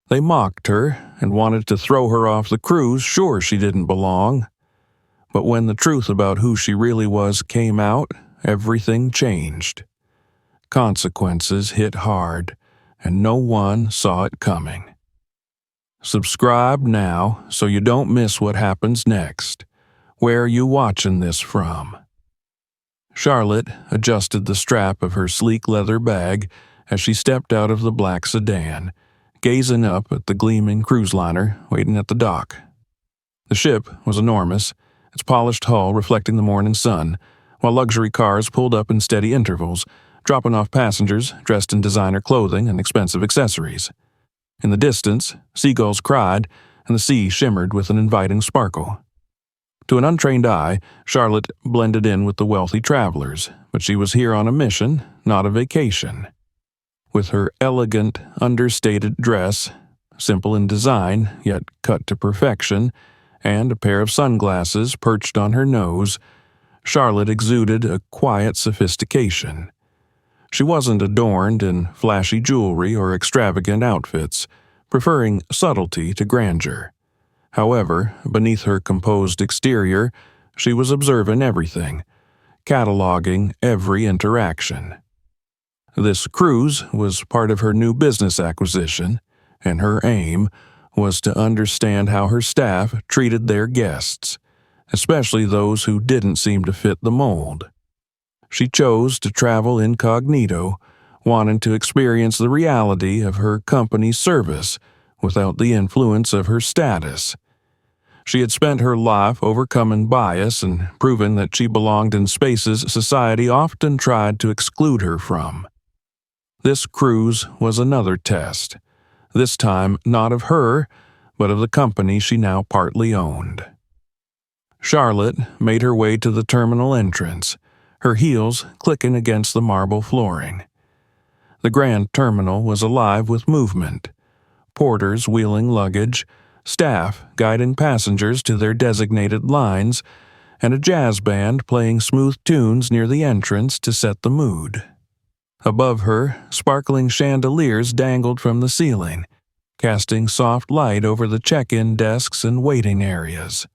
They mocked her and wanted to throw her off the cruise, sure she didn't belong. But when the truth about who she really was came out, everything changed. Consequences hit hard, and no one saw it coming. Subscribe now so you don't miss what happens next. Where are you watching this from? Charlotte adjusted the strap of her sleek leather bag as she stepped out of the black sedan, gazing up at the gleaming cruise liner waiting at the dock. The ship was enormous, its polished hull reflecting the morning sun, while luxury cars pulled up in steady intervals, dropping off passengers dressed in designer clothing and expensive accessories. In the distance, seagulls cried, and the sea shimmered with an inviting sparkle. To an untrained eye, Charlotte blended in with the wealthy travelers, but she was here on a mission, not a vacation. With her elegant, understated dress, simple in design, yet cut to perfection, and a pair of sunglasses perched on her nose, Charlotte exuded a quiet sophistication. She wasn't adorned in flashy jewelry or extravagant outfits, preferring subtlety to grandeur. However, beneath her composed exterior, she was observing everything, cataloging every interaction. This cruise was part of her new business acquisition, and her aim was to understand how her staff treated their guests, especially those who didn't seem to fit the mold. She chose to travel incognito, wanting to experience the reality of her company's service without the influence of her status. She had spent her life overcoming bias and proving that she belonged in spaces society often tried to exclude her from. This cruise was another test, this time not of her, but of the company she now partly owned. Charlotte made her way to the terminal entrance, her heels clicking against the marble flooring. The grand terminal was alive with movement. Porters wheeling luggage, staff guiding passengers to their designated lines, and a jazz band playing smooth tunes near the entrance to set the mood. Above her, sparkling chandeliers dangled from the ceiling, casting soft light over the check-in desks and waiting areas.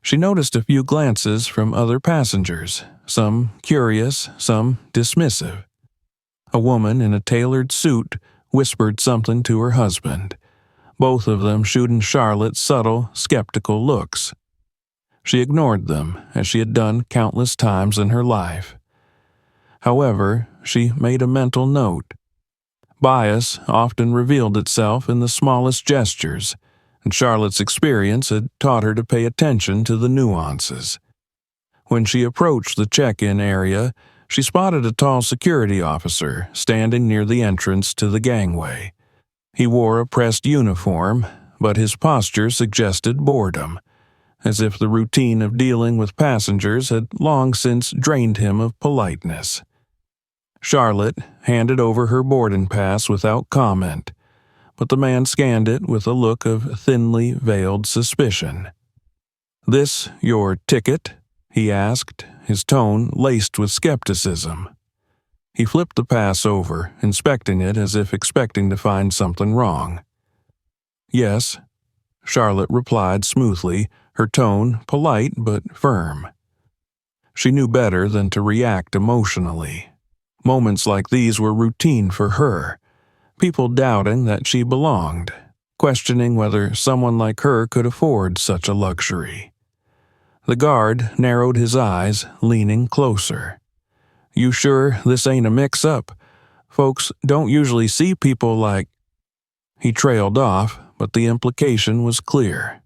She noticed a few glances from other passengers, some curious, some dismissive. A woman in a tailored suit whispered something to her husband, both of them shooting Charlotte subtle, skeptical looks. She ignored them, as she had done countless times in her life. However, she made a mental note. Bias often revealed itself in the smallest gestures, and Charlotte's experience had taught her to pay attention to the nuances. When she approached the check-in area, she spotted a tall security officer standing near the entrance to the gangway. He wore a pressed uniform, but his posture suggested boredom, as if the routine of dealing with passengers had long since drained him of politeness. Charlotte handed over her boarding pass without comment, but the man scanned it with a look of thinly veiled suspicion. "This your ticket?" he asked, his tone laced with skepticism. He flipped the pass over, inspecting it as if expecting to find something wrong. "Yes," Charlotte replied smoothly, her tone polite but firm. She knew better than to react emotionally. Moments like these were routine for her, people doubting that she belonged, questioning whether someone like her could afford such a luxury. The guard narrowed his eyes, leaning closer. "You sure this ain't a mix-up? Folks don't usually see people like—" He trailed off, but the implication was clear.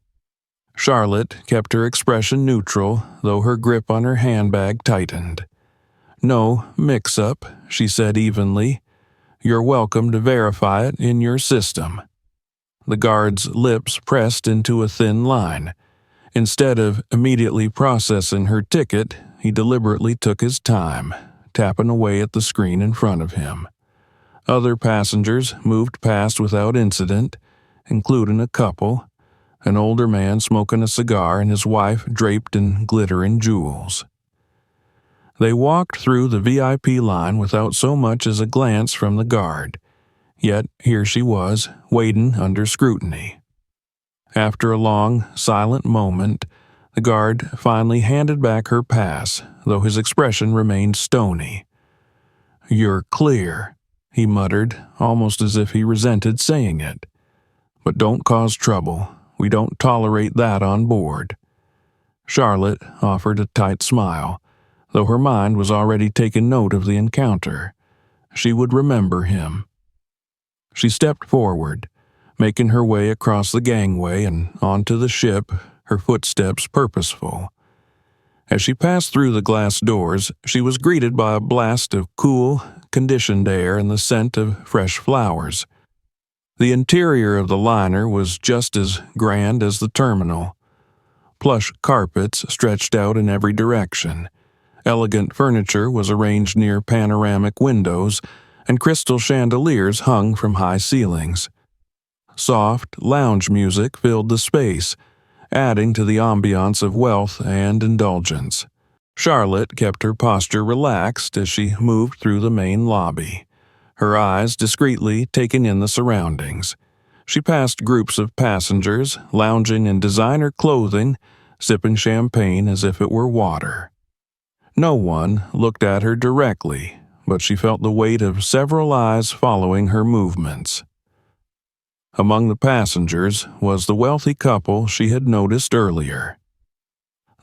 Charlotte kept her expression neutral, though her grip on her handbag tightened. "No mix-up," she said evenly. "You're welcome to verify it in your system." The guard's lips pressed into a thin line. Instead of immediately processing her ticket, he deliberately took his time, tapping away at the screen in front of him. Other passengers moved past without incident, including a couple, an older man smoking a cigar and his wife draped in glittering jewels. They walked through the VIP line without so much as a glance from the guard. Yet here she was, waiting under scrutiny. After a long, silent moment, the guard finally handed back her pass, though his expression remained stony. "You're clear," he muttered, almost as if he resented saying it. "But don't cause trouble. We don't tolerate that on board." Charlotte offered a tight smile, though her mind was already taking note of the encounter. She would remember him. She stepped forward, making her way across the gangway and onto the ship, her footsteps purposeful. As she passed through the glass doors, she was greeted by a blast of cool, conditioned air and the scent of fresh flowers. The interior of the liner was just as grand as the terminal. Plush carpets stretched out in every direction. Elegant furniture was arranged near panoramic windows, and crystal chandeliers hung from high ceilings. Soft lounge music filled the space, adding to the ambiance of wealth and indulgence. Charlotte kept her posture relaxed as she moved through the main lobby, her eyes discreetly taking in the surroundings. She passed groups of passengers, lounging in designer clothing, sipping champagne as if it were water. No one looked at her directly, but she felt the weight of several eyes following her movements. Among the passengers was the wealthy couple she had noticed earlier.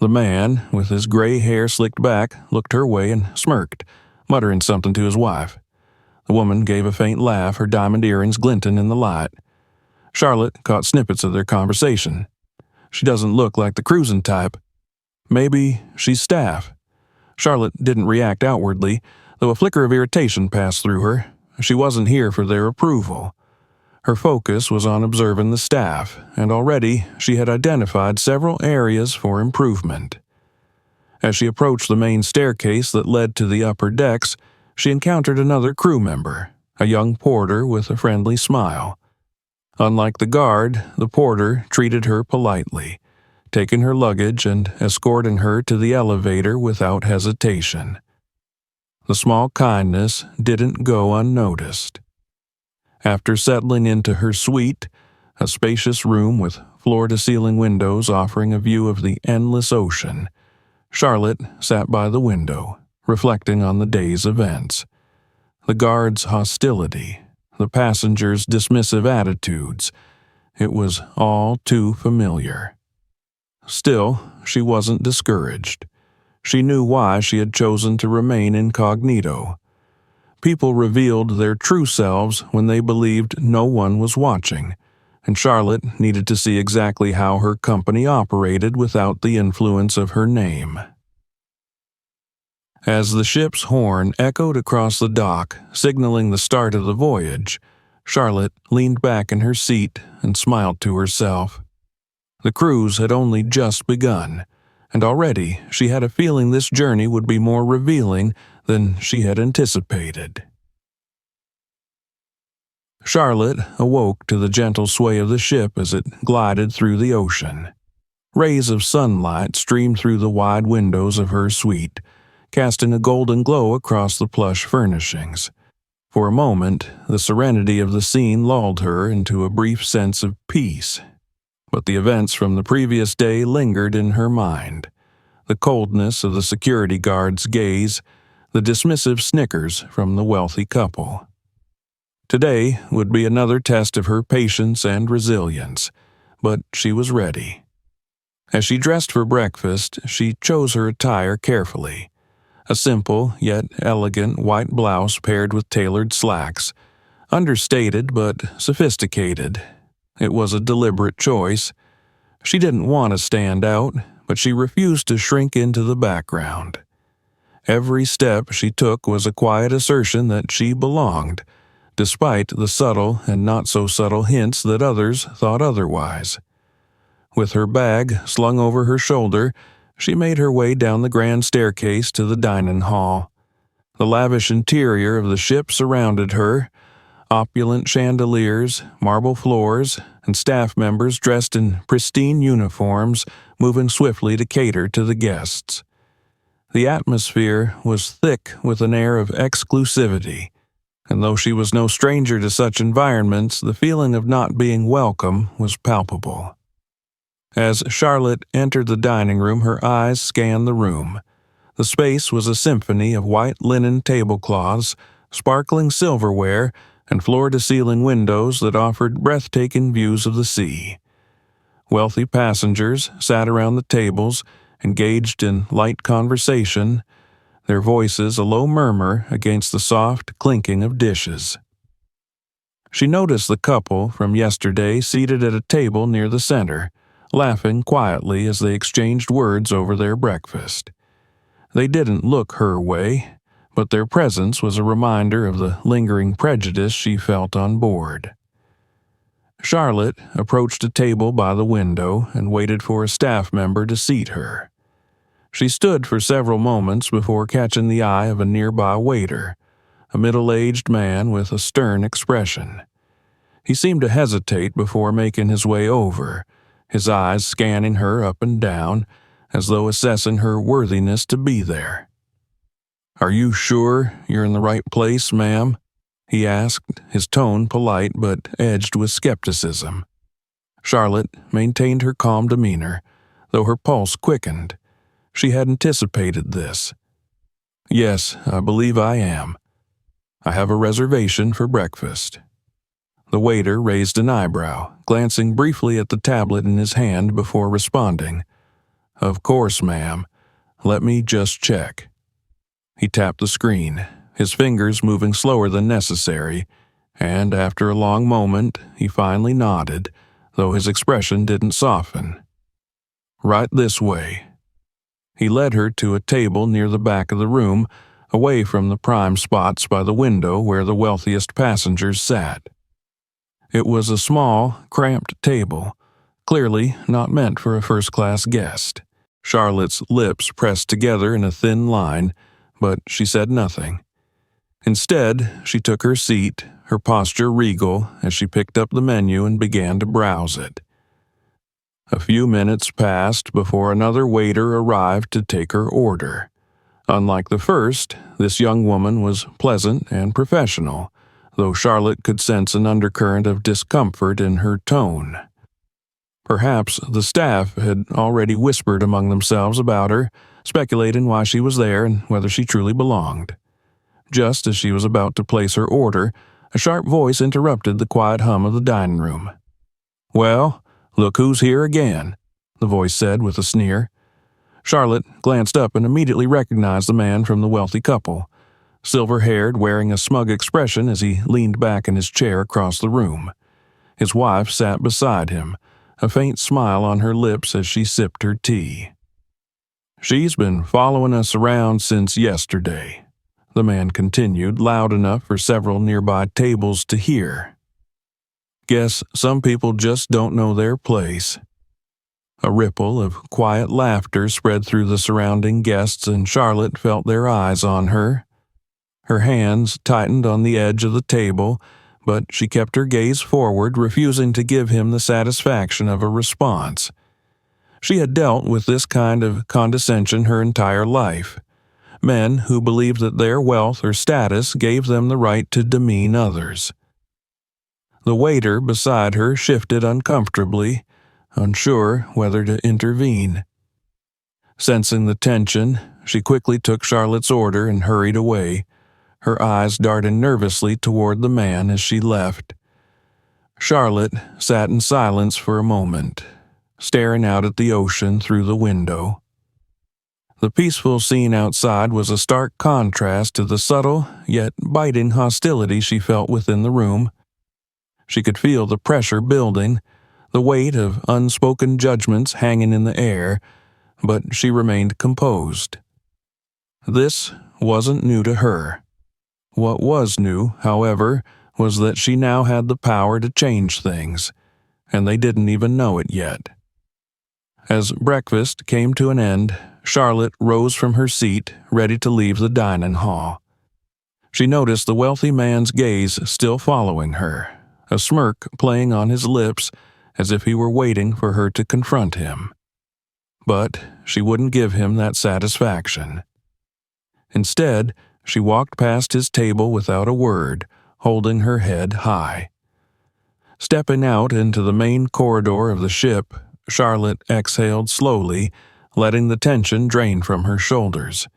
The man, with his gray hair slicked back, looked her way and smirked, muttering something to his wife. The woman gave a faint laugh, her diamond earrings glinting in the light. Charlotte caught snippets of their conversation. "She doesn't look like the cruising type. Maybe she's staff." Charlotte didn't react outwardly, though a flicker of irritation passed through her. She wasn't here for their approval. Her focus was on observing the staff, and already she had identified several areas for improvement. As she approached the main staircase that led to the upper decks, she encountered another crew member, a young porter with a friendly smile. Unlike the guard, the porter treated her politely, taking her luggage and escorting her to the elevator without hesitation. The small kindness didn't go unnoticed. After settling into her suite, a spacious room with floor-to-ceiling windows offering a view of the endless ocean, Charlotte sat by the window, reflecting on the day's events. The guard's hostility, the passengers' dismissive attitudes, it was all too familiar. Still, she wasn't discouraged. She knew why she had chosen to remain incognito. People revealed their true selves when they believed no one was watching, and Charlotte needed to see exactly how her company operated without the influence of her name. As the ship's horn echoed across the dock, signaling the start of the voyage, Charlotte leaned back in her seat and smiled to herself. The cruise had only just begun, and already she had a feeling this journey would be more revealing than she had anticipated. Charlotte awoke to the gentle sway of the ship as it glided through the ocean. Rays of sunlight streamed through the wide windows of her suite, casting a golden glow across the plush furnishings. For a moment, the serenity of the scene lulled her into a brief sense of peace. But the events from the previous day lingered in her mind. The coldness of the security guard's gaze, the dismissive snickers from the wealthy couple. Today would be another test of her patience and resilience, but she was ready. As she dressed for breakfast, she chose her attire carefully. A simple yet elegant white blouse paired with tailored slacks. Understated but sophisticated. It was a deliberate choice. She didn't want to stand out, but she refused to shrink into the background. Every step she took was a quiet assertion that she belonged, despite the subtle and not-so-subtle hints that others thought otherwise. With her bag slung over her shoulder, she made her way down the grand staircase to the dining hall. The lavish interior of the ship surrounded her, opulent chandeliers, marble floors, and staff members dressed in pristine uniforms moving swiftly to cater to the guests. The atmosphere was thick with an air of exclusivity, and though she was no stranger to such environments, the feeling of not being welcome was palpable. As Charlotte entered the dining room, her eyes scanned the room. The space was a symphony of white linen tablecloths, sparkling silverware, and floor-to-ceiling windows that offered breathtaking views of the sea. Wealthy passengers sat around the tables, engaged in light conversation, their voices a low murmur against the soft clinking of dishes. She noticed the couple from yesterday seated at a table near the center, laughing quietly as they exchanged words over their breakfast. They didn't look her way, but their presence was a reminder of the lingering prejudice she felt on board. Charlotte approached a table by the window and waited for a staff member to seat her. She stood for several moments before catching the eye of a nearby waiter, a middle-aged man with a stern expression. He seemed to hesitate before making his way over, his eyes scanning her up and down, as though assessing her worthiness to be there. "Are you sure you're in the right place, ma'am?" he asked, his tone polite but edged with skepticism. Charlotte maintained her calm demeanor, though her pulse quickened. She had anticipated this. "Yes, I believe I am. I have a reservation for breakfast." The waiter raised an eyebrow, glancing briefly at the tablet in his hand before responding. "Of course, ma'am. Let me just check." He tapped the screen, his fingers moving slower than necessary, and after a long moment, he finally nodded, though his expression didn't soften. "Right this way." He led her to a table near the back of the room, away from the prime spots by the window where the wealthiest passengers sat. It was a small, cramped table, clearly not meant for a first-class guest. Charlotte's lips pressed together in a thin line, but she said nothing. Instead, she took her seat, her posture regal, as she picked up the menu and began to browse it. A few minutes passed before another waiter arrived to take her order. Unlike the first, this young woman was pleasant and professional, though Charlotte could sense an undercurrent of discomfort in her tone. Perhaps the staff had already whispered among themselves about her, speculating why she was there and whether she truly belonged. Just as she was about to place her order, a sharp voice interrupted the quiet hum of the dining room. "Well, look who's here again," the voice said with a sneer. Charlotte glanced up and immediately recognized the man from the wealthy couple, silver-haired, wearing a smug expression as he leaned back in his chair across the room. His wife sat beside him, a faint smile on her lips as she sipped her tea. "She's been following us around since yesterday," the man continued, loud enough for several nearby tables to hear. "Guess some people just don't know their place." A ripple of quiet laughter spread through the surrounding guests, and Charlotte felt their eyes on her. Her hands tightened on the edge of the table, but she kept her gaze forward, refusing to give him the satisfaction of a response. She had dealt with this kind of condescension her entire life. Men who believed that their wealth or status gave them the right to demean others. The waiter beside her shifted uncomfortably, unsure whether to intervene. Sensing the tension, she quickly took Charlotte's order and hurried away, her eyes darting nervously toward the man as she left. Charlotte sat in silence for a moment, staring out at the ocean through the window. The peaceful scene outside was a stark contrast to the subtle yet biting hostility she felt within the room. She could feel the pressure building, the weight of unspoken judgments hanging in the air, but she remained composed. This wasn't new to her. What was new, however, was that she now had the power to change things, and they didn't even know it yet. As breakfast came to an end, Charlotte rose from her seat, ready to leave the dining hall. She noticed the wealthy man's gaze still following her, a smirk playing on his lips as if he were waiting for her to confront him. But she wouldn't give him that satisfaction. Instead, she walked past his table without a word, holding her head high. Stepping out into the main corridor of the ship, Charlotte exhaled slowly, letting the tension drain from her shoulders.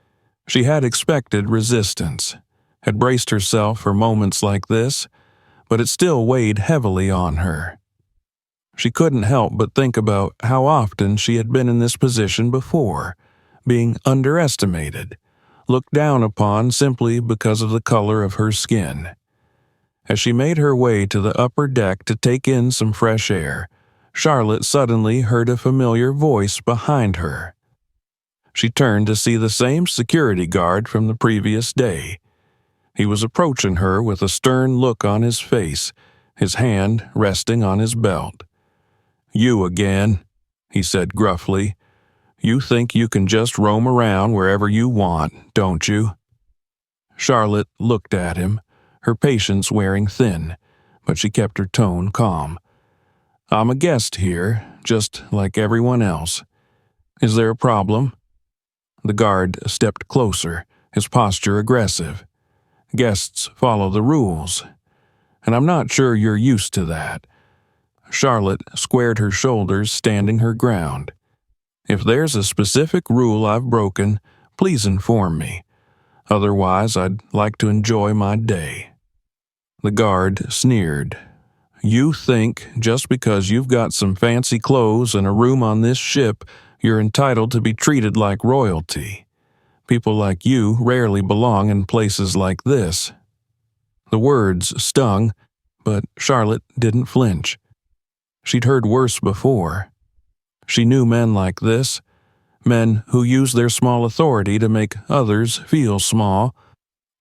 She had expected resistance, had braced herself for moments like this, but it still weighed heavily on her. She couldn't help but think about how often she had been in this position before, being underestimated, looked down upon simply because of the color of her skin. As she made her way to the upper deck to take in some fresh air, Charlotte suddenly heard a familiar voice behind her. She turned to see the same security guard from the previous day. He was approaching her with a stern look on his face, his hand resting on his belt. "You again," he said gruffly. "You think you can just roam around wherever you want, don't you?" Charlotte looked at him, her patience wearing thin, but she kept her tone calm. "I'm a guest here, just like everyone else. Is there a problem?" The guard stepped closer, his posture aggressive. "Guests follow the rules, and I'm not sure you're used to that." Charlotte squared her shoulders, standing her ground. "If there's a specific rule I've broken, please inform me. Otherwise, I'd like to enjoy my day." The guard sneered. "You think just because you've got some fancy clothes and a room on this ship, you're entitled to be treated like royalty. People like you rarely belong in places like this." The words stung, but Charlotte didn't flinch. She'd heard worse before. She knew men like this, men who use their small authority to make others feel small.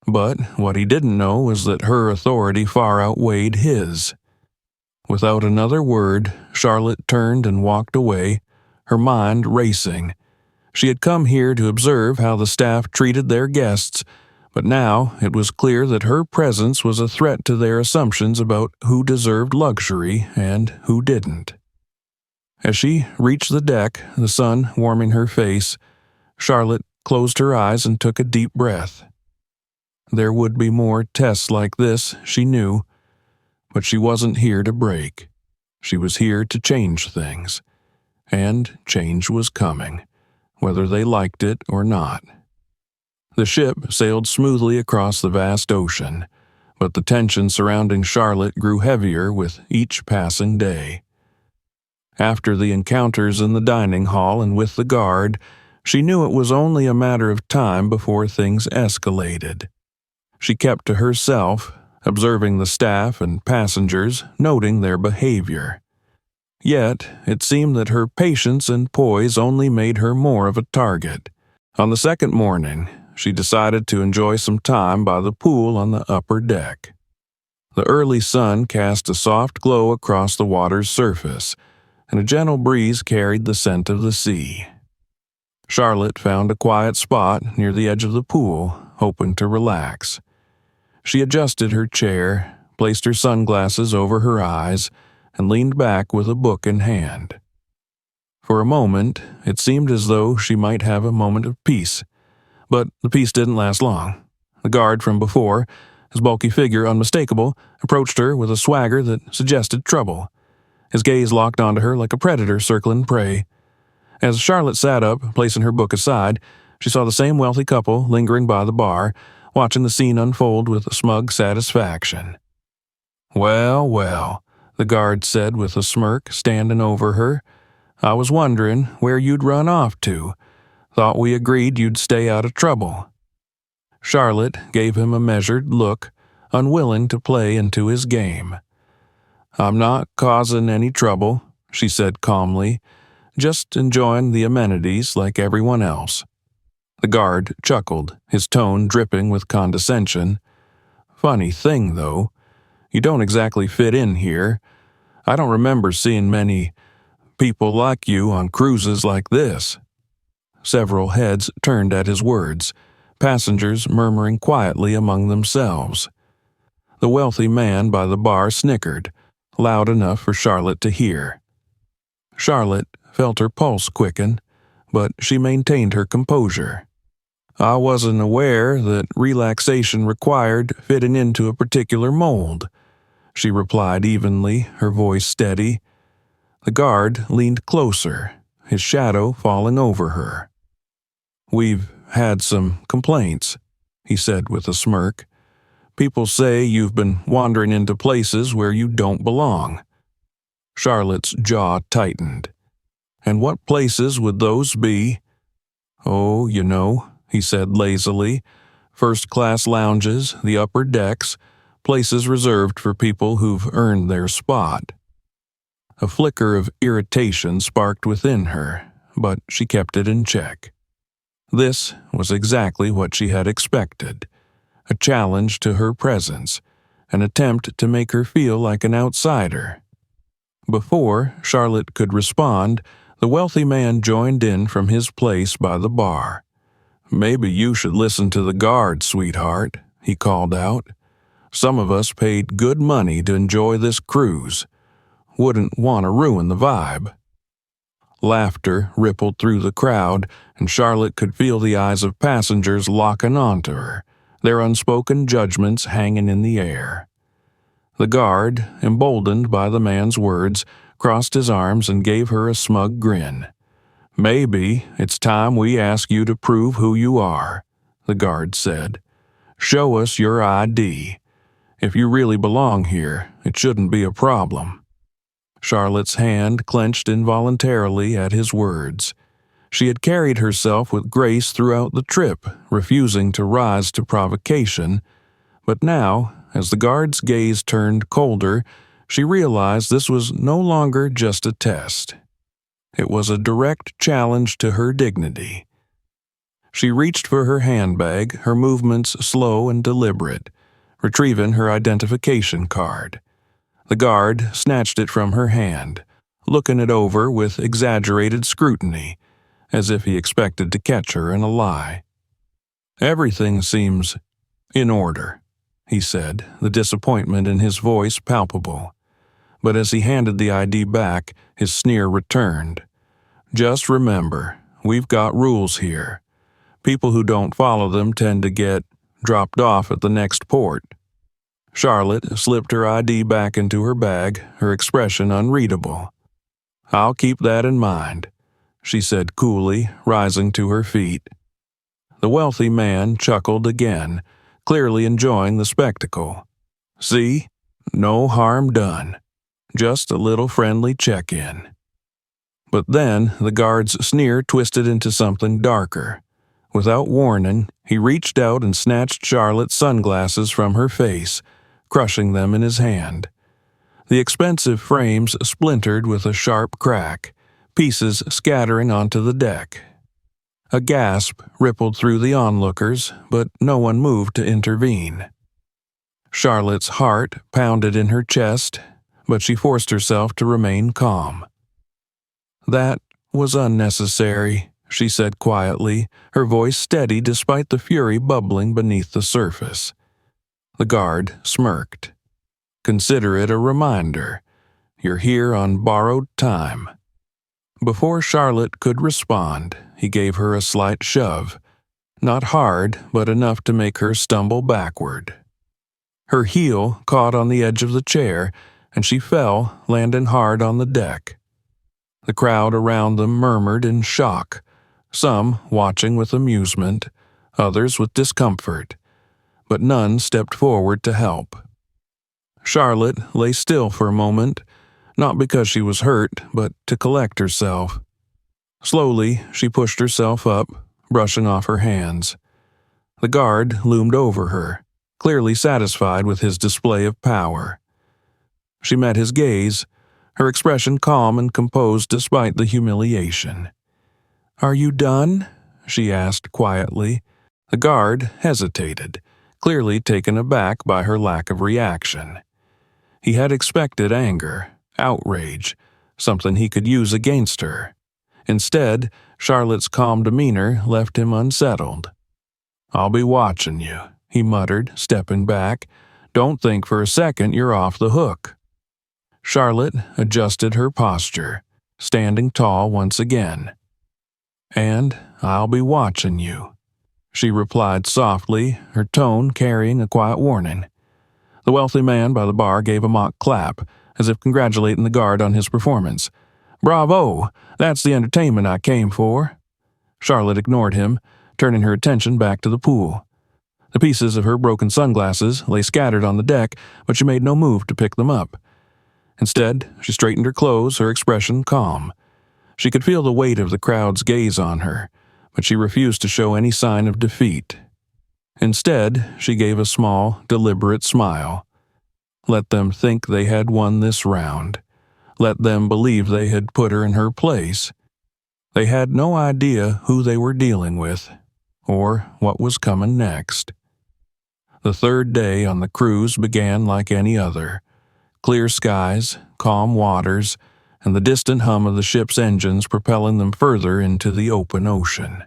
But what he didn't know was that her authority far outweighed his. Without another word, Charlotte turned and walked away, her mind racing. She had come here to observe how the staff treated their guests, but now it was clear that her presence was a threat to their assumptions about who deserved luxury and who didn't. As she reached the deck, the sun warming her face, Charlotte closed her eyes and took a deep breath. There would be more tests like this, she knew, but she wasn't here to break. She was here to change things, and change was coming, whether they liked it or not. The ship sailed smoothly across the vast ocean, but the tension surrounding Charlotte grew heavier with each passing day. After the encounters in the dining hall and with the guard, she knew it was only a matter of time before things escalated. She kept to herself, observing the staff and passengers, noting their behavior. Yet, it seemed that her patience and poise only made her more of a target. On the second morning, she decided to enjoy some time by the pool on the upper deck. The early sun cast a soft glow across the water's surface, and a gentle breeze carried the scent of the sea. Charlotte found a quiet spot near the edge of the pool, hoping to relax. She adjusted her chair, placed her sunglasses over her eyes, and leaned back with a book in hand. For a moment, it seemed as though she might have a moment of peace, but the peace didn't last long. The guard from before, his bulky figure unmistakable, approached her with a swagger that suggested trouble. His gaze locked onto her like a predator circling prey. As Charlotte sat up, placing her book aside, she saw the same wealthy couple lingering by the bar, watching the scene unfold with smug satisfaction. "Well, well," the guard said with a smirk, standing over her. "I was wondering where you'd run off to. Thought we agreed you'd stay out of trouble." Charlotte gave him a measured look, unwilling to play into his game. "I'm not causing any trouble," she said calmly, "just enjoying the amenities like everyone else." The guard chuckled, his tone dripping with condescension. "Funny thing, though. You don't exactly fit in here. I don't remember seeing many people like you on cruises like this." Several heads turned at his words, passengers murmuring quietly among themselves. The wealthy man by the bar snickered, loud enough for Charlotte to hear. Charlotte felt her pulse quicken, but she maintained her composure. I wasn't aware that relaxation required fitting into a particular mold, she replied evenly, her voice steady. The guard leaned closer, his shadow falling over her. We've had some complaints, he said with a smirk. People say you've been wandering into places where you don't belong. Charlotte's jaw tightened. And what places would those be? Oh, you know, he said lazily. First-class lounges, the upper decks, places reserved for people who've earned their spot. A flicker of irritation sparked within her, but she kept it in check. This was exactly what she had expected. A challenge to her presence, an attempt to make her feel like an outsider. Before Charlotte could respond, the wealthy man joined in from his place by the bar. "Maybe you should listen to the guard, sweetheart," he called out. "Some of us paid good money to enjoy this cruise. Wouldn't want to ruin the vibe." Laughter rippled through the crowd, and Charlotte could feel the eyes of passengers locking onto her, their unspoken judgments hanging in the air. The guard, emboldened by the man's words, crossed his arms and gave her a smug grin. "Maybe it's time we ask you to prove who you are," the guard said. "Show us your ID. If you really belong here, it shouldn't be a problem." Charlotte's hand clenched involuntarily at his words. She had carried herself with grace throughout the trip, refusing to rise to provocation, but now, as the guard's gaze turned colder, she realized this was no longer just a test. It was a direct challenge to her dignity. She reached for her handbag, her movements slow and deliberate, retrieving her identification card. The guard snatched it from her hand, looking it over with exaggerated scrutiny, as if he expected to catch her in a lie. "Everything seems in order," he said, the disappointment in his voice palpable. But as he handed the ID back, his sneer returned. "Just remember, we've got rules here. People who don't follow them tend to get dropped off at the next port." Charlotte slipped her ID back into her bag, her expression unreadable. "I'll keep that in mind," she said coolly, rising to her feet. The wealthy man chuckled again, clearly enjoying the spectacle. "See? No harm done. Just a little friendly check-in." But then the guard's sneer twisted into something darker. Without warning, he reached out and snatched Charlotte's sunglasses from her face, crushing them in his hand. The expensive frames splintered with a sharp crack, pieces scattering onto the deck. A gasp rippled through the onlookers, but no one moved to intervene. Charlotte's heart pounded in her chest, but she forced herself to remain calm. "That was unnecessary," she said quietly, her voice steady despite the fury bubbling beneath the surface. The guard smirked. "Consider it a reminder. You're here on borrowed time." Before Charlotte could respond, he gave her a slight shove. Not hard, but enough to make her stumble backward. Her heel caught on the edge of the chair, and she fell, landing hard on the deck. The crowd around them murmured in shock, some watching with amusement, others with discomfort, but none stepped forward to help. Charlotte lay still for a moment, not because she was hurt, but to collect herself. Slowly, she pushed herself up, brushing off her hands. The guard loomed over her, clearly satisfied with his display of power. She met his gaze, her expression calm and composed despite the humiliation. "Are you done?" she asked quietly. The guard hesitated, clearly taken aback by her lack of reaction. He had expected anger, outrage, something he could use against her. Instead, Charlotte's calm demeanor left him unsettled. "I'll be watching you," he muttered, stepping back. "Don't think for a second you're off the hook." Charlotte adjusted her posture, standing tall once again. "And I'll be watching you." she replied softly, her tone carrying a quiet warning. The wealthy man by the bar gave a mock clap, as if congratulating the guard on his performance. "Bravo! That's the entertainment I came for." Charlotte ignored him, turning her attention back to the pool. The pieces of her broken sunglasses lay scattered on the deck, but she made no move to pick them up. Instead, she straightened her clothes, her expression calm. She could feel the weight of the crowd's gaze on her, but she refused to show any sign of defeat. Instead, she gave a small, deliberate smile. Let them think they had won this round. Let them believe they had put her in her place. They had no idea who they were dealing with, or what was coming next. The third day on the cruise began like any other. Clear skies, calm waters, and the distant hum of the ship's engines propelling them further into the open ocean.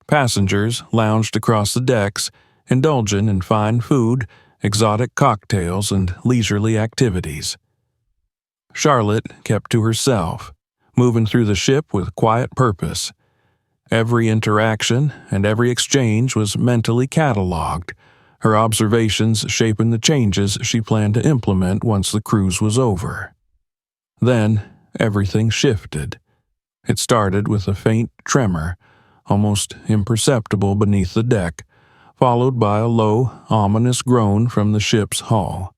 Passengers lounged across the decks, indulging in fine food, exotic cocktails, and leisurely activities. Charlotte kept to herself, moving through the ship with quiet purpose. Every interaction and every exchange was mentally catalogued, her observations shaping the changes she planned to implement once the cruise was over. Then, everything shifted. It started with a faint tremor, almost imperceptible beneath the deck, followed by a low, ominous groan from the ship's hull.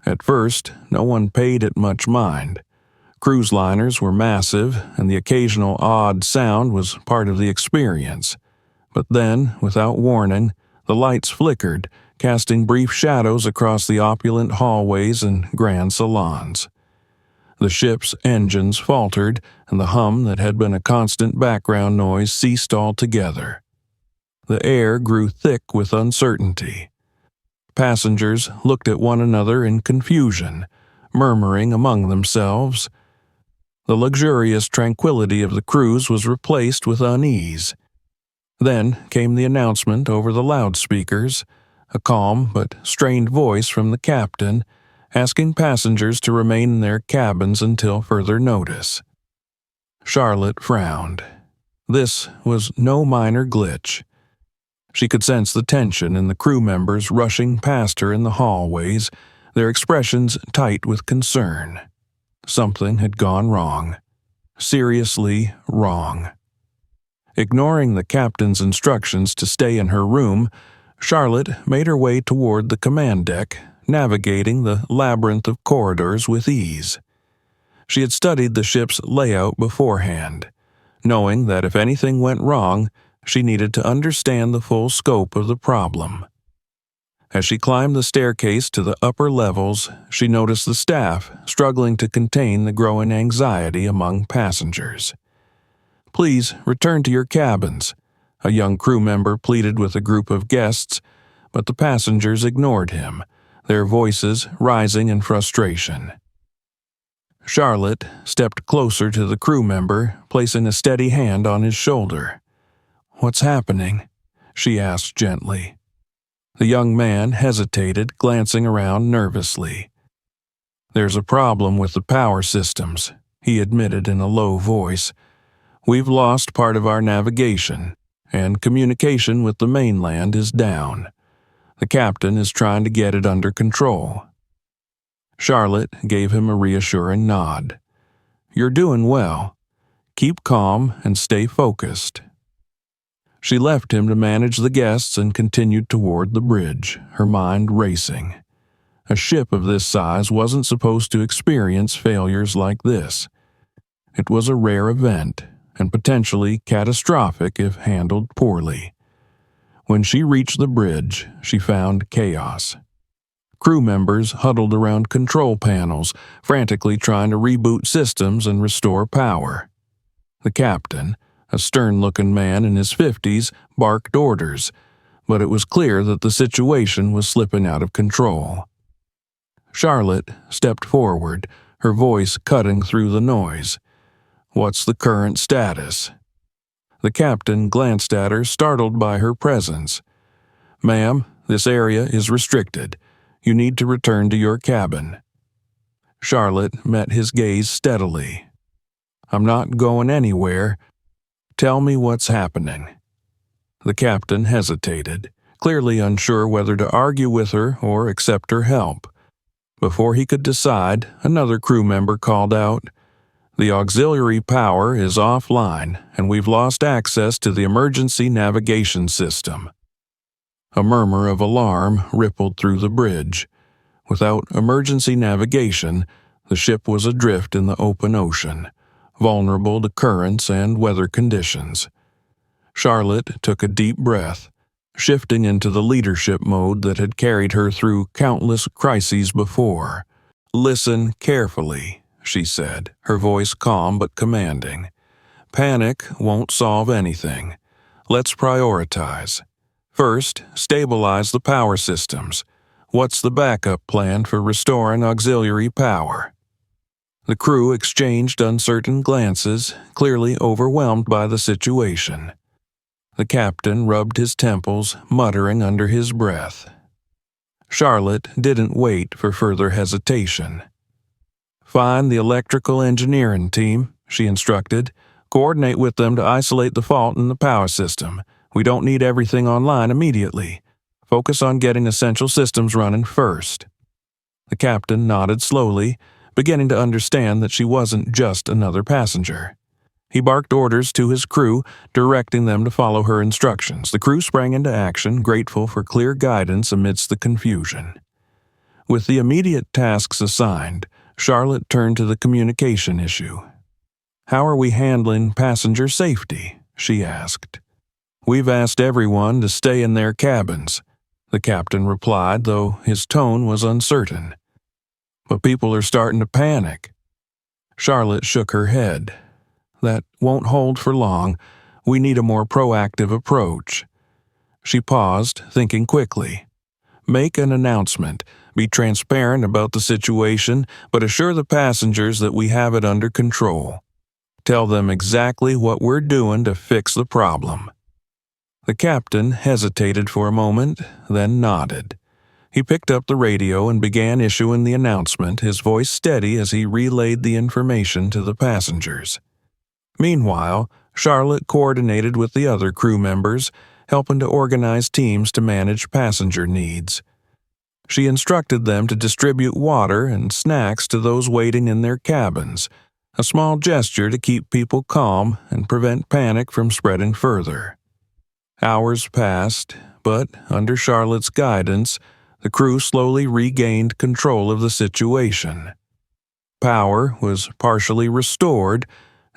At first, no one paid it much mind. Cruise liners were massive, and the occasional odd sound was part of the experience. But then, without warning, the lights flickered, casting brief shadows across the opulent hallways and grand salons. The ship's engines faltered, and the hum that had been a constant background noise ceased altogether. The air grew thick with uncertainty. Passengers looked at one another in confusion, murmuring among themselves. The luxurious tranquility of the cruise was replaced with unease. Then came the announcement over the loudspeakers, a calm but strained voice from the captain, asking passengers to remain in their cabins until further notice. Charlotte frowned. This was no minor glitch. She could sense the tension in the crew members rushing past her in the hallways, their expressions tight with concern. Something had gone wrong. Seriously wrong. Ignoring the captain's instructions to stay in her room, Charlotte made her way toward the command deck, navigating the labyrinth of corridors with ease. She had studied the ship's layout beforehand, knowing that if anything went wrong, she needed to understand the full scope of the problem. As she climbed the staircase to the upper levels, she noticed the staff struggling to contain the growing anxiety among passengers. "Please return to your cabins," a young crew member pleaded with a group of guests, but the passengers ignored him, their voices rising in frustration. Charlotte stepped closer to the crew member, placing a steady hand on his shoulder. "What's happening?" she asked gently. The young man hesitated, glancing around nervously. "There's a problem with the power systems," he admitted in a low voice. "We've lost part of our navigation, and communication with the mainland is down. The captain is trying to get it under control." Charlotte gave him a reassuring nod. "You're doing well. Keep calm and stay focused." She left him to manage the guests and continued toward the bridge, her mind racing. A ship of this size wasn't supposed to experience failures like this. It was a rare event, and potentially catastrophic if handled poorly. When she reached the bridge, she found chaos. Crew members huddled around control panels, frantically trying to reboot systems and restore power. The captain, a stern-looking man in his 50s, barked orders, but it was clear that the situation was slipping out of control. Charlotte stepped forward, her voice cutting through the noise. "What's the current status?" The captain glanced at her, startled by her presence. "Ma'am, this area is restricted. You need to return to your cabin." Charlotte met his gaze steadily. "I'm not going anywhere. Tell me what's happening." The captain hesitated, clearly unsure whether to argue with her or accept her help. Before he could decide, another crew member called out, "The auxiliary power is offline, and we've lost access to the emergency navigation system." A murmur of alarm rippled through the bridge. Without emergency navigation, the ship was adrift in the open ocean, vulnerable to currents and weather conditions. Charlotte took a deep breath, shifting into the leadership mode that had carried her through countless crises before. "Listen carefully," she said, her voice calm but commanding. "Panic won't solve anything. Let's prioritize. First, stabilize the power systems. What's the backup plan for restoring auxiliary power?" The crew exchanged uncertain glances, clearly overwhelmed by the situation. The captain rubbed his temples, muttering under his breath. Charlotte didn't wait for further hesitation. "Find the electrical engineering team," she instructed. "Coordinate with them to isolate the fault in the power system. We don't need everything online immediately. Focus on getting essential systems running first." The captain nodded slowly, beginning to understand that she wasn't just another passenger. He barked orders to his crew, directing them to follow her instructions. The crew sprang into action, grateful for clear guidance amidst the confusion. With the immediate tasks assigned, Charlotte turned to the communication issue. "How are we handling passenger safety?" she asked. "We've asked everyone to stay in their cabins," the captain replied, though his tone was uncertain. "But people are starting to panic." Charlotte shook her head. "That won't hold for long. We need a more proactive approach." She paused, thinking quickly. "Make an announcement. Be transparent about the situation, but assure the passengers that we have it under control. Tell them exactly what we're doing to fix the problem." The captain hesitated for a moment, then nodded. He picked up the radio and began issuing the announcement, his voice steady as he relayed the information to the passengers. Meanwhile, Charlotte coordinated with the other crew members, helping to organize teams to manage passenger needs. She instructed them to distribute water and snacks to those waiting in their cabins, a small gesture to keep people calm and prevent panic from spreading further. Hours passed, but under Charlotte's guidance, the crew slowly regained control of the situation. Power was partially restored,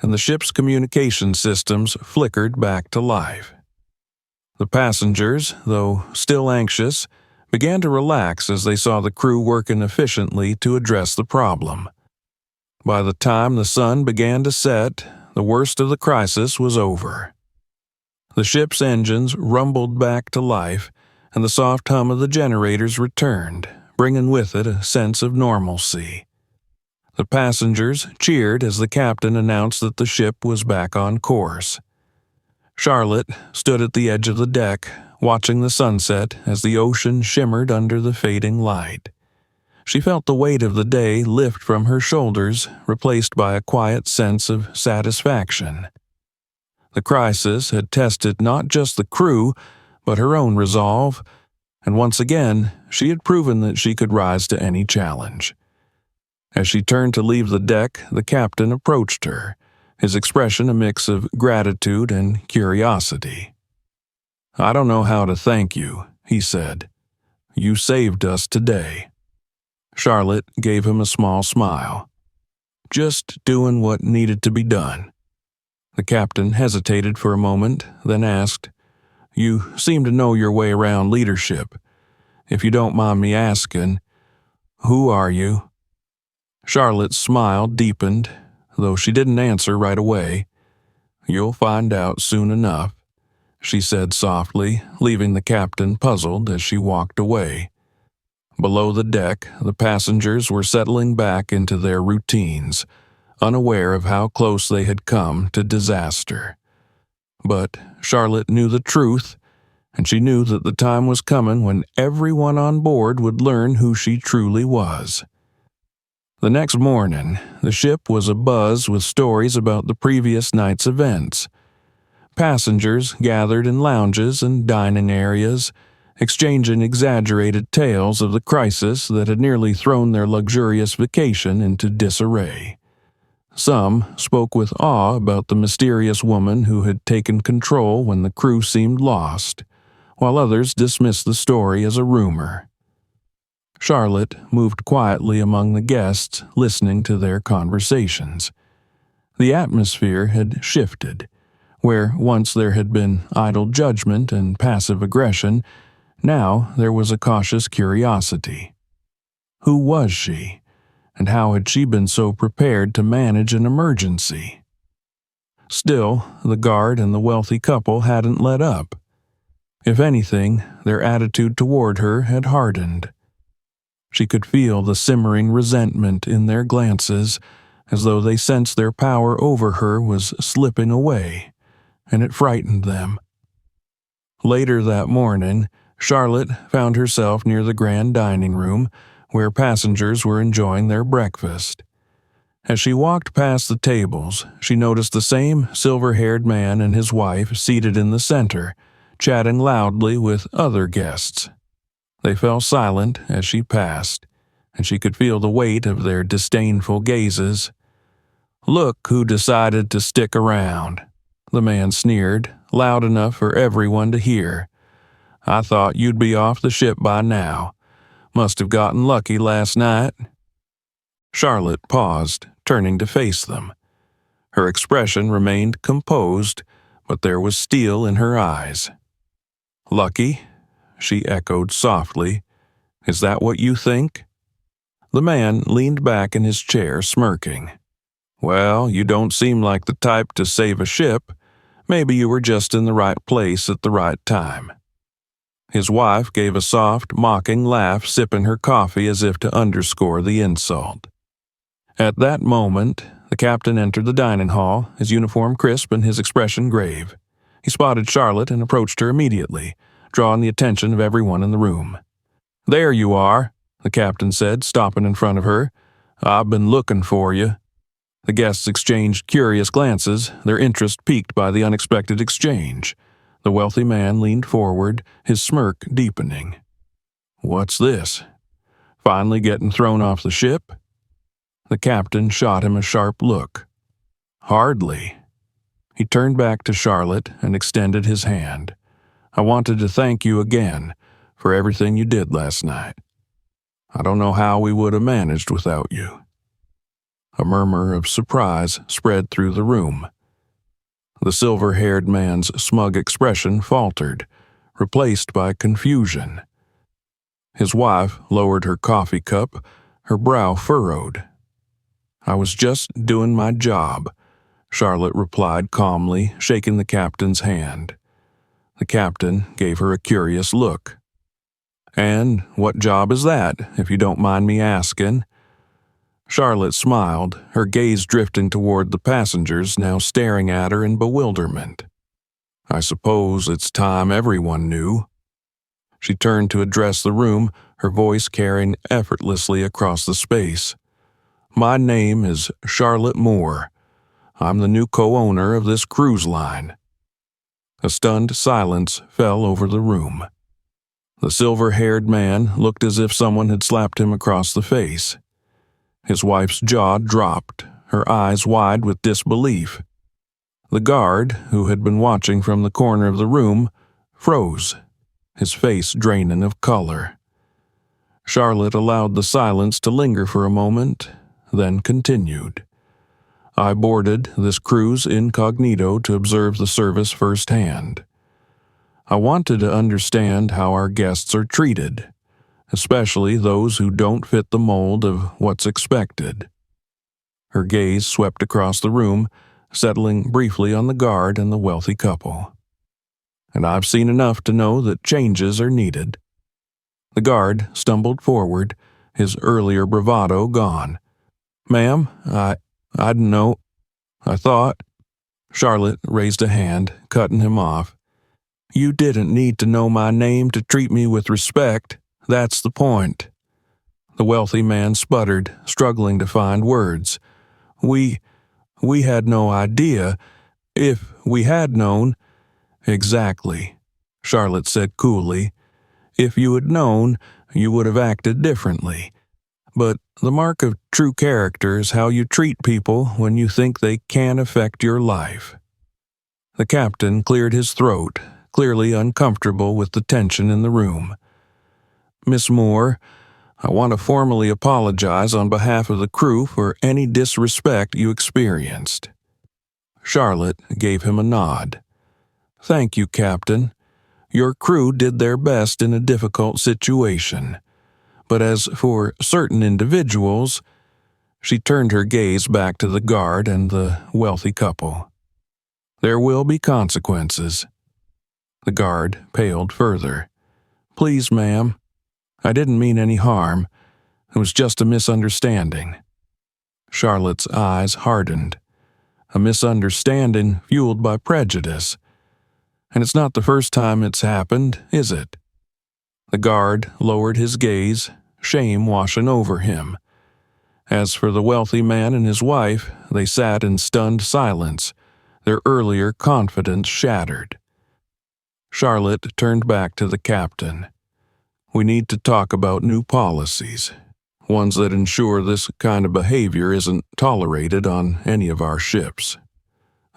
and the ship's communication systems flickered back to life. The passengers, though still anxious, began to relax as they saw the crew working efficiently to address the problem. By the time the sun began to set, the worst of the crisis was over. The ship's engines rumbled back to life, and the soft hum of the generators returned, bringing with it a sense of normalcy. The passengers cheered as the captain announced that the ship was back on course. Charlotte stood at the edge of the deck, watching the sunset as the ocean shimmered under the fading light. She felt the weight of the day lift from her shoulders, replaced by a quiet sense of satisfaction. The crisis had tested not just the crew, but her own resolve, and once again she had proven that she could rise to any challenge. As she turned to leave the deck, the captain approached her, his expression a mix of gratitude and curiosity. "I don't know how to thank you," he said. "You saved us today." Charlotte gave him a small smile. "Just doing what needed to be done." The captain hesitated for a moment, then asked, "You seem to know your way around leadership. If you don't mind me asking, who are you?" Charlotte's smile deepened, though she didn't answer right away. "You'll find out soon enough," she said softly, leaving the captain puzzled as she walked away. Below the deck, the passengers were settling back into their routines, unaware of how close they had come to disaster. But Charlotte knew the truth, and she knew that the time was coming when everyone on board would learn who she truly was. The next morning, the ship was abuzz with stories about the previous night's events. Passengers gathered in lounges and dining areas, exchanging exaggerated tales of the crisis that had nearly thrown their luxurious vacation into disarray. Some spoke with awe about the mysterious woman who had taken control when the crew seemed lost, while others dismissed the story as a rumor. Charlotte moved quietly among the guests, listening to their conversations. The atmosphere had shifted. Where once there had been idle judgment and passive aggression, now there was a cautious curiosity. Who was she, and how had she been so prepared to manage an emergency? Still, the guard and the wealthy couple hadn't let up. If anything, their attitude toward her had hardened. She could feel the simmering resentment in their glances, as though they sensed their power over her was slipping away, and it frightened them. Later that morning, Charlotte found herself near the grand dining room, where passengers were enjoying their breakfast. As she walked past the tables, she noticed the same silver-haired man and his wife seated in the center, chatting loudly with other guests. They fell silent as she passed, and she could feel the weight of their disdainful gazes. "Look who decided to stick around," the man sneered, loud enough for everyone to hear. "I thought you'd be off the ship by now. Must have gotten lucky last night." Charlotte paused, turning to face them. Her expression remained composed, but there was steel in her eyes. "Lucky?" she echoed softly. "Is that what you think?" The man leaned back in his chair, smirking. "Well, you don't seem like the type to save a ship. Maybe you were just in the right place at the right time." His wife gave a soft, mocking laugh, sipping her coffee as if to underscore the insult. At that moment, the captain entered the dining hall, his uniform crisp and his expression grave. He spotted Charlotte and approached her immediately, drawing the attention of everyone in the room. "There you are," the captain said, stopping in front of her. "I've been looking for you." The guests exchanged curious glances, their interest piqued by the unexpected exchange. The wealthy man leaned forward, his smirk deepening. "What's this? Finally getting thrown off the ship?" The captain shot him a sharp look. "Hardly." He turned back to Charlotte and extended his hand. "I wanted to thank you again for everything you did last night. I don't know how we would have managed without you." A murmur of surprise spread through the room. The silver-haired man's smug expression faltered, replaced by confusion. His wife lowered her coffee cup, her brow furrowed. "I was just doing my job," Charlotte replied calmly, shaking the captain's hand. The captain gave her a curious look. "And what job is that, if you don't mind me asking?" Charlotte smiled, her gaze drifting toward the passengers now staring at her in bewilderment. "I suppose it's time everyone knew." She turned to address the room, her voice carrying effortlessly across the space. "My name is Charlotte Moore. I'm the new co-owner of this cruise line." A stunned silence fell over the room. The silver-haired man looked as if someone had slapped him across the face. His wife's jaw dropped, her eyes wide with disbelief. The guard, who had been watching from the corner of the room, froze, his face draining of color. Charlotte allowed the silence to linger for a moment, then continued. "I boarded this cruise incognito to observe the service firsthand. I wanted to understand how our guests are treated, especially those who don't fit the mold of what's expected." Her gaze swept across the room, settling briefly on the guard and the wealthy couple. "And I've seen enough to know that changes are needed." The guard stumbled forward, his earlier bravado gone. "Ma'am, I didn't know. I thought—" Charlotte raised a hand, cutting him off. "You didn't need to know my name to treat me with respect. That's the point." The wealthy man sputtered, struggling to find words. We had no idea. If we had known, Exactly, Charlotte said coolly. If you had known, you would have acted differently. But the mark of true character is how you treat people when you think they can affect your life. The captain cleared his throat, clearly uncomfortable with the tension in the room. Miss Moore, I want to formally apologize on behalf of the crew for any disrespect you experienced. Charlotte gave him a nod. Thank you, Captain. Your crew did their best in a difficult situation. But as for certain individuals, she turned her gaze back to the guard and the wealthy couple. There will be consequences. The guard paled further. Please, ma'am. I didn't mean any harm. It was just a misunderstanding. Charlotte's eyes hardened. A misunderstanding fueled by prejudice. And it's not the first time it's happened, is it? The guard lowered his gaze, shame washing over him. As for the wealthy man and his wife, they sat in stunned silence, their earlier confidence shattered. Charlotte turned back to the captain. We need to talk about new policies, ones that ensure this kind of behavior isn't tolerated on any of our ships.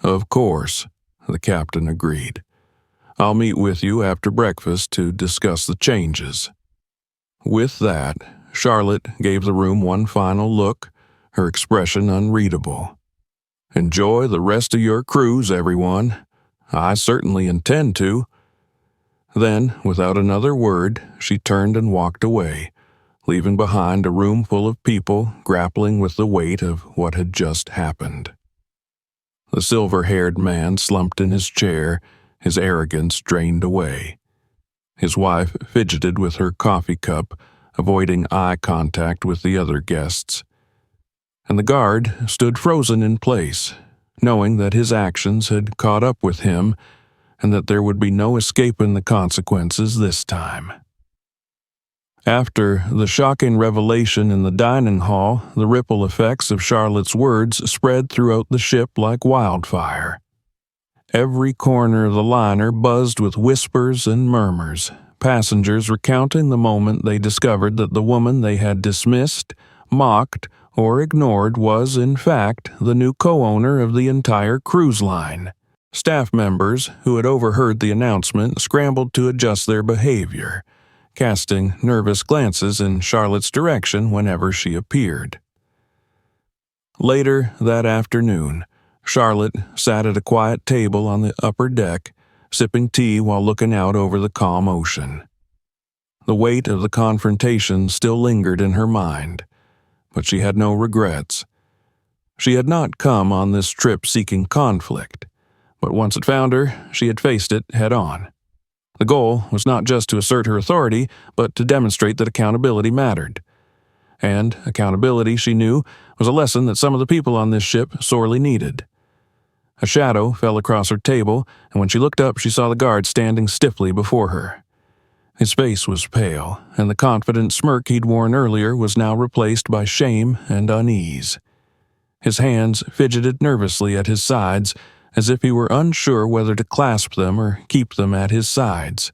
Of course, the captain agreed. I'll meet with you after breakfast to discuss the changes. With that, Charlotte gave the room one final look, her expression unreadable. Enjoy the rest of your cruise, everyone. I certainly intend to. Then, without another word, she turned and walked away, leaving behind a room full of people grappling with the weight of what had just happened. The silver-haired man slumped in his chair, his arrogance drained away. His wife fidgeted with her coffee cup, avoiding eye contact with the other guests. And the guard stood frozen in place, knowing that his actions had caught up with him and that there would be no escaping the consequences this time. After the shocking revelation in the dining hall, the ripple effects of Charlotte's words spread throughout the ship like wildfire. Every corner of the liner buzzed with whispers and murmurs, passengers recounting the moment they discovered that the woman they had dismissed, mocked, or ignored was, in fact, the new co-owner of the entire cruise line. Staff members who had overheard the announcement scrambled to adjust their behavior, casting nervous glances in Charlotte's direction whenever she appeared. Later that afternoon, Charlotte sat at a quiet table on the upper deck, sipping tea while looking out over the calm ocean. The weight of the confrontation still lingered in her mind, but she had no regrets. She had not come on this trip seeking conflict, but once it found her, she had faced it head-on. The goal was not just to assert her authority, but to demonstrate that accountability mattered. And accountability, she knew, was a lesson that some of the people on this ship sorely needed. A shadow fell across her table, and when she looked up, she saw the guard standing stiffly before her. His face was pale, and the confident smirk he'd worn earlier was now replaced by shame and unease. His hands fidgeted nervously at his sides, as if he were unsure whether to clasp them or keep them at his sides.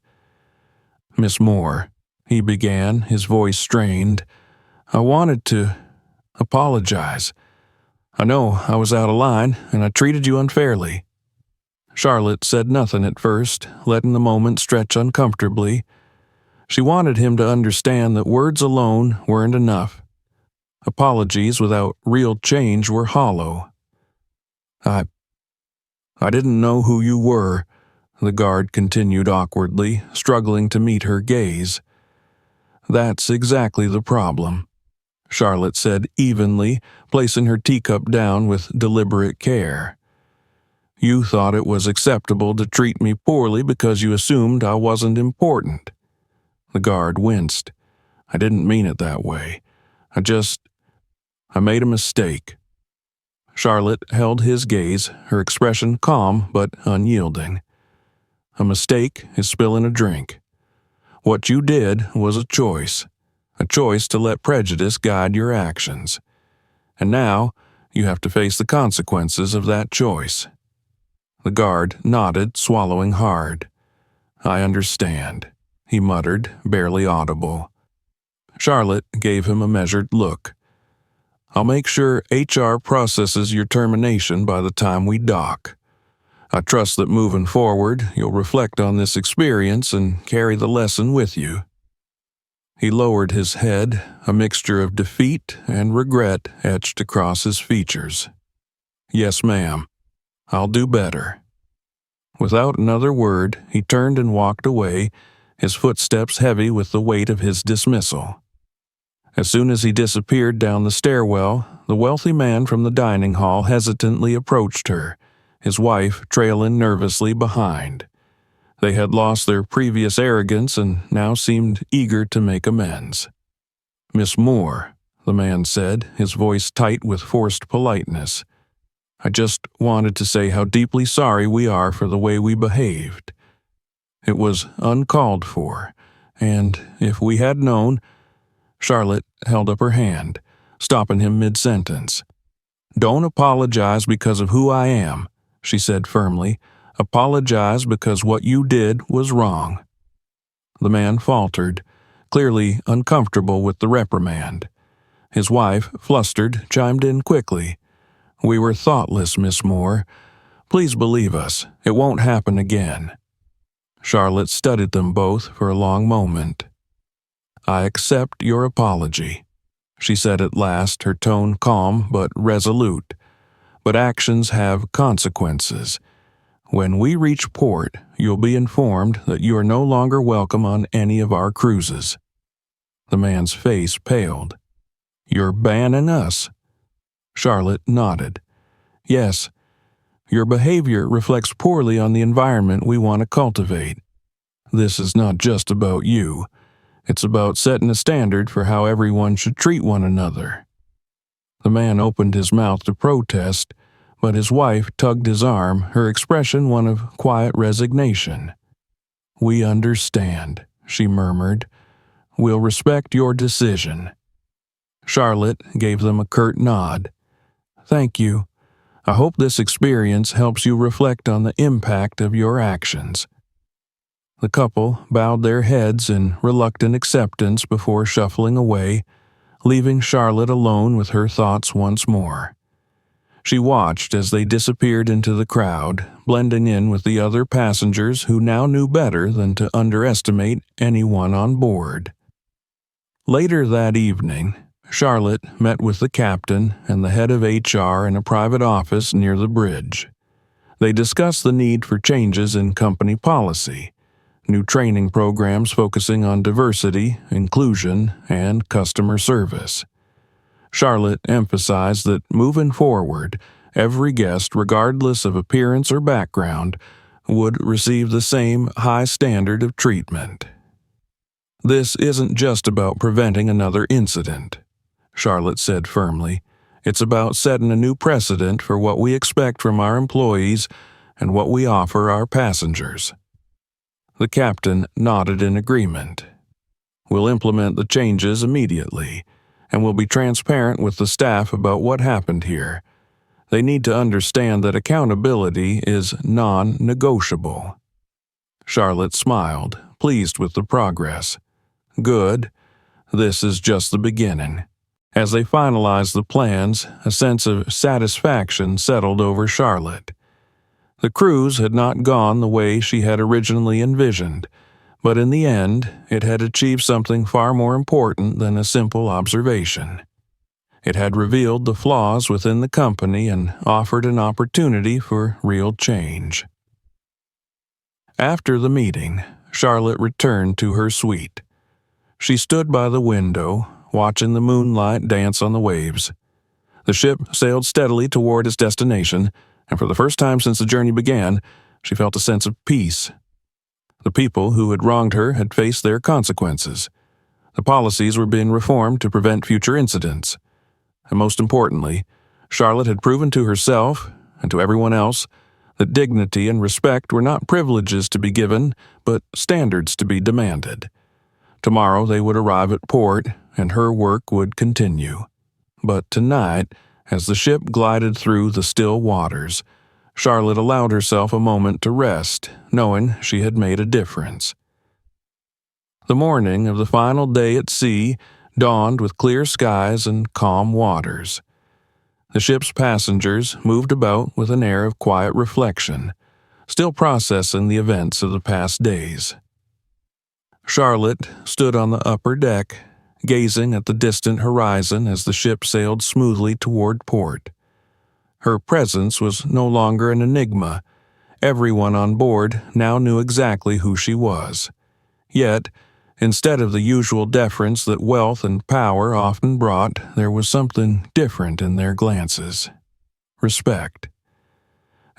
Miss Moore, he began, his voice strained. I wanted to apologize. I know I was out of line, and I treated you unfairly. Charlotte said nothing at first, letting the moment stretch uncomfortably. She wanted him to understand that words alone weren't enough. Apologies without real change were hollow. I didn't know who you were, the guard continued awkwardly, struggling to meet her gaze. That's exactly the problem, Charlotte said evenly, placing her teacup down with deliberate care. You thought it was acceptable to treat me poorly because you assumed I wasn't important. The guard winced. I didn't mean it that way. I made a mistake. Charlotte held his gaze, her expression calm but unyielding. A mistake is spilling a drink. What you did was a choice to let prejudice guide your actions. And now you have to face the consequences of that choice. The guard nodded, swallowing hard. "I understand," he muttered, barely audible. Charlotte gave him a measured look. "I'll make sure HR processes your termination by the time we dock. I trust that moving forward, you'll reflect on this experience and carry the lesson with you." He lowered his head, a mixture of defeat and regret etched across his features. "Yes, ma'am. I'll do better." Without another word, he turned and walked away, his footsteps heavy with the weight of his dismissal. As soon as he disappeared down the stairwell, the wealthy man from the dining hall hesitantly approached her, his wife trailing nervously behind. They had lost their previous arrogance and now seemed eager to make amends. "Miss Moore," the man said, his voice tight with forced politeness, "I just wanted to say how deeply sorry we are for the way we behaved. It was uncalled for, and if we had known—" Charlotte held up her hand, stopping him mid-sentence. "Don't apologize because of who I am," she said firmly. "Apologize because what you did was wrong." The man faltered, clearly uncomfortable with the reprimand. His wife, flustered, chimed in quickly. "We were thoughtless, Miss Moore. Please believe us, it won't happen again." Charlotte studied them both for a long moment. "I accept your apology," she said at last, her tone calm but resolute. "But actions have consequences. When we reach port, you'll be informed that you are no longer welcome on any of our cruises." The man's face paled. "You're banning us?" Charlotte nodded. "Yes. Your behavior reflects poorly on the environment we want to cultivate. This is not just about you. It's about setting a standard for how everyone should treat one another." The man opened his mouth to protest, but his wife tugged his arm, her expression one of quiet resignation. "We understand," she murmured. "We'll respect your decision." Charlotte gave them a curt nod. "Thank you. I hope this experience helps you reflect on the impact of your actions." The couple bowed their heads in reluctant acceptance before shuffling away, leaving Charlotte alone with her thoughts once more. She watched as they disappeared into the crowd, blending in with the other passengers who now knew better than to underestimate anyone on board. Later that evening, Charlotte met with the captain and the head of HR in a private office near the bridge. They discussed the need for changes in company policy, new training programs focusing on diversity, inclusion, and customer service. Charlotte emphasized that moving forward, every guest, regardless of appearance or background, would receive the same high standard of treatment. "This isn't just about preventing another incident," Charlotte said firmly. "It's about setting a new precedent for what we expect from our employees and what we offer our passengers." The captain nodded in agreement. "We'll implement the changes immediately, and we'll be transparent with the staff about what happened here. They need to understand that accountability is non-negotiable." Charlotte smiled, pleased with the progress. "Good. This is just the beginning." As they finalized the plans, a sense of satisfaction settled over Charlotte. The cruise had not gone the way she had originally envisioned, but in the end, it had achieved something far more important than a simple observation. It had revealed the flaws within the company and offered an opportunity for real change. After the meeting, Charlotte returned to her suite. She stood by the window, watching the moonlight dance on the waves. The ship sailed steadily toward its destination, and for the first time since the journey began, she felt a sense of peace. The people who had wronged her had faced their consequences. The policies were being reformed to prevent future incidents. And most importantly, Charlotte had proven to herself, and to everyone else, that dignity and respect were not privileges to be given, but standards to be demanded. Tomorrow they would arrive at port, and her work would continue. But tonight, as the ship glided through the still waters, Charlotte allowed herself a moment to rest, knowing she had made a difference. The morning of the final day at sea dawned with clear skies and calm waters. The ship's passengers moved about with an air of quiet reflection, still processing the events of the past days. Charlotte stood on the upper deck, gazing at the distant horizon as the ship sailed smoothly toward port. Her presence was no longer an enigma. Everyone on board now knew exactly who she was. Yet, instead of the usual deference that wealth and power often brought, there was something different in their glances. Respect.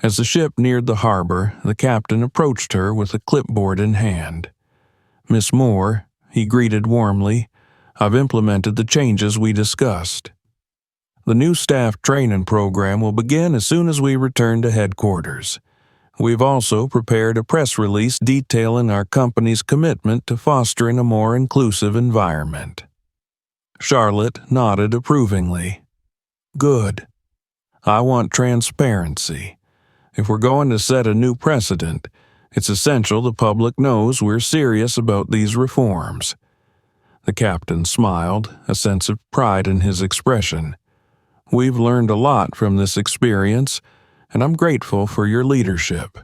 As the ship neared the harbor, the captain approached her with a clipboard in hand. "Miss Moore," he greeted warmly, "I've implemented the changes we discussed. The new staff training program will begin as soon as we return to headquarters. We've also prepared a press release detailing our company's commitment to fostering a more inclusive environment." Charlotte nodded approvingly. "Good. I want transparency. If we're going to set a new precedent, it's essential the public knows we're serious about these reforms." The captain smiled, a sense of pride in his expression. "We've learned a lot from this experience, and I'm grateful for your leadership."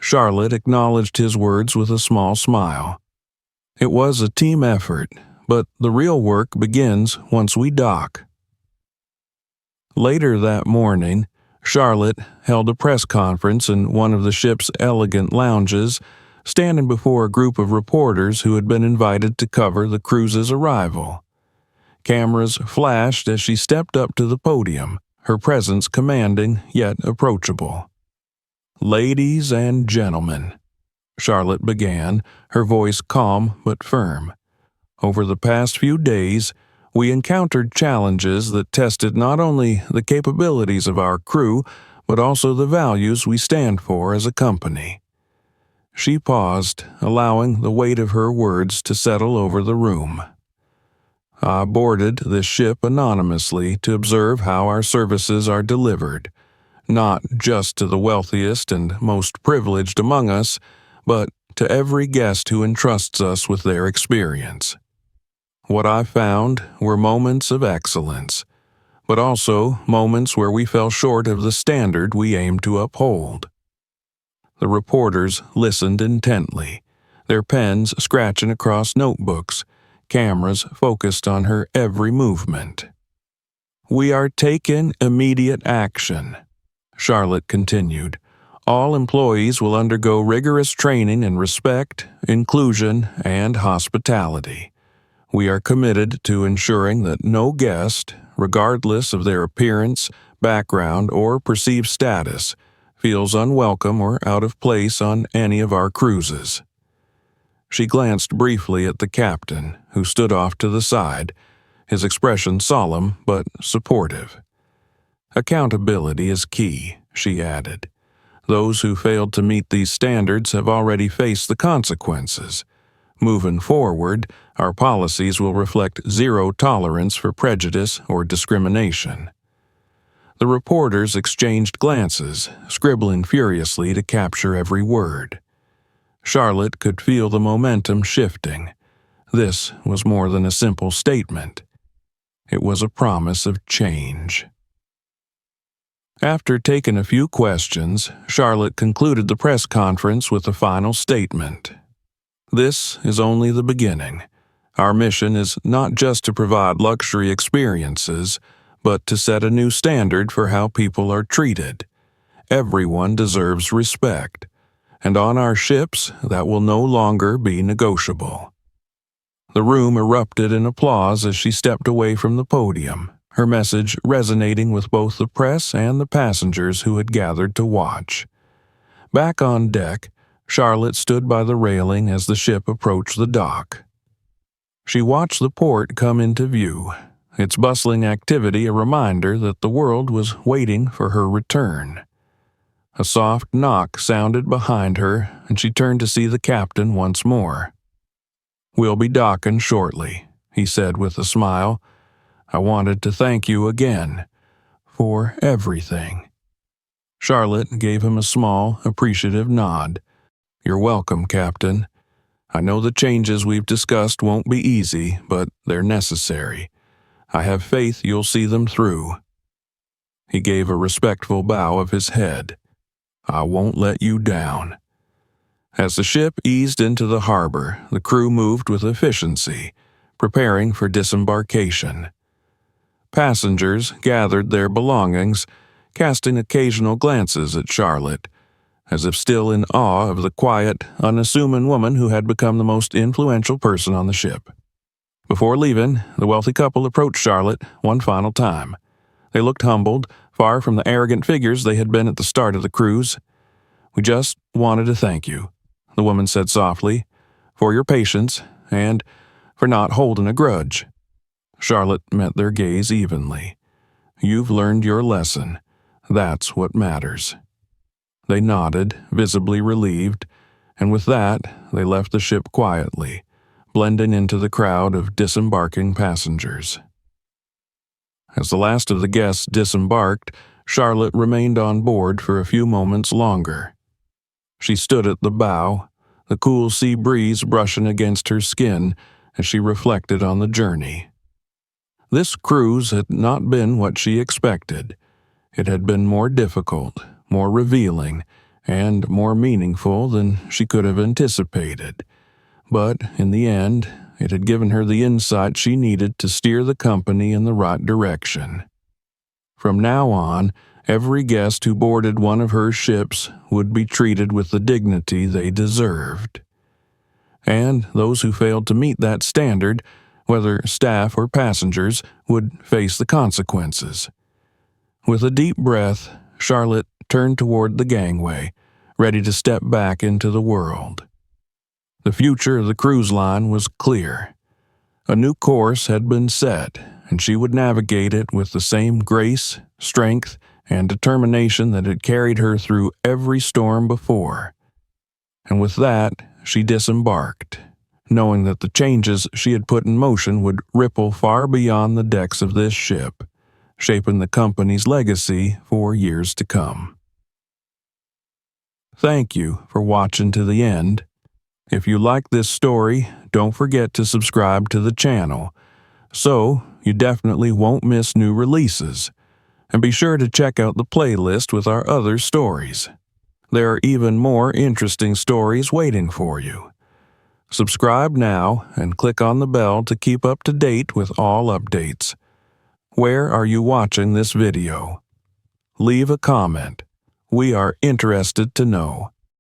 Charlotte acknowledged his words with a small smile. It was a team effort, but the real work begins once we dock. Later that morning, Charlotte held a press conference in one of the ship's elegant lounges, standing before a group of reporters who had been invited to cover the cruise's arrival. Cameras flashed as she stepped up to the podium, her presence commanding yet approachable. "Ladies and gentlemen," Charlotte began, her voice calm but firm. "Over the past few days, we encountered challenges that tested not only the capabilities of our crew, but also the values we stand for as a company." She paused, allowing the weight of her words to settle over the room. "I boarded this ship anonymously to observe how our services are delivered, not just to the wealthiest and most privileged among us, but to every guest who entrusts us with their experience. What I found were moments of excellence, but also moments where we fell short of the standard we aim to uphold." The reporters listened intently, their pens scratching across notebooks, cameras focused on her every movement. "We are taking immediate action," Charlotte continued. "All employees will undergo rigorous training in respect, inclusion, and hospitality. We are committed to ensuring that no guest, regardless of their appearance, background, or perceived status, feels unwelcome or out of place on any of our cruises." She glanced briefly at the captain, who stood off to the side, his expression solemn but supportive. "Accountability is key," she added. "Those who failed to meet these standards have already faced the consequences. Moving forward, our policies will reflect zero tolerance for prejudice or discrimination." The reporters exchanged glances, scribbling furiously to capture every word. Charlotte could feel the momentum shifting. This was more than a simple statement. It was a promise of change. After taking a few questions, Charlotte concluded the press conference with a final statement. "This is only the beginning. Our mission is not just to provide luxury experiences, but to set a new standard for how people are treated. Everyone deserves respect, and on our ships that will no longer be negotiable." The room erupted in applause as she stepped away from the podium, her message resonating with both the press and the passengers who had gathered to watch. Back on deck, Charlotte stood by the railing as the ship approached the dock. She watched the port come into view, its bustling activity a reminder that the world was waiting for her return. A soft knock sounded behind her, and she turned to see the captain once more. "We'll be docking shortly," he said with a smile. "I wanted to thank you again for everything." Charlotte gave him a small, appreciative nod. "You're welcome, Captain. I know the changes we've discussed won't be easy, but they're necessary. I have faith you'll see them through." He gave a respectful bow of his head. "I won't let you down." As the ship eased into the harbor, the crew moved with efficiency, preparing for disembarkation. Passengers gathered their belongings, casting occasional glances at Charlotte, as if still in awe of the quiet, unassuming woman who had become the most influential person on the ship. Before leaving, the wealthy couple approached Charlotte one final time. They looked humbled, far from the arrogant figures they had been at the start of the cruise. "We just wanted to thank you," the woman said softly, "for your patience and for not holding a grudge." Charlotte met their gaze evenly. "You've learned your lesson. That's what matters." They nodded, visibly relieved, and with that, they left the ship quietly, blending into the crowd of disembarking passengers. As the last of the guests disembarked, Charlotte remained on board for a few moments longer. She stood at the bow, the cool sea breeze brushing against her skin as she reflected on the journey. This cruise had not been what she expected. It had been more difficult, more revealing, and more meaningful than she could have anticipated. But in the end, it had given her the insight she needed to steer the company in the right direction. From now on, every guest who boarded one of her ships would be treated with the dignity they deserved. And those who failed to meet that standard, whether staff or passengers, would face the consequences. With a deep breath, Charlotte turned toward the gangway, ready to step back into the world. The future of the cruise line was clear. A new course had been set, and she would navigate it with the same grace, strength, and determination that had carried her through every storm before. And with that, she disembarked, knowing that the changes she had put in motion would ripple far beyond the decks of this ship, shaping the company's legacy for years to come. Thank you for watching to the end. If you like this story, don't forget to subscribe to the channel, so you definitely won't miss new releases. And be sure to check out the playlist with our other stories. There are even more interesting stories waiting for you. Subscribe now and click on the bell to keep up to date with all updates. Where are you watching this video? Leave a comment. We are interested to know.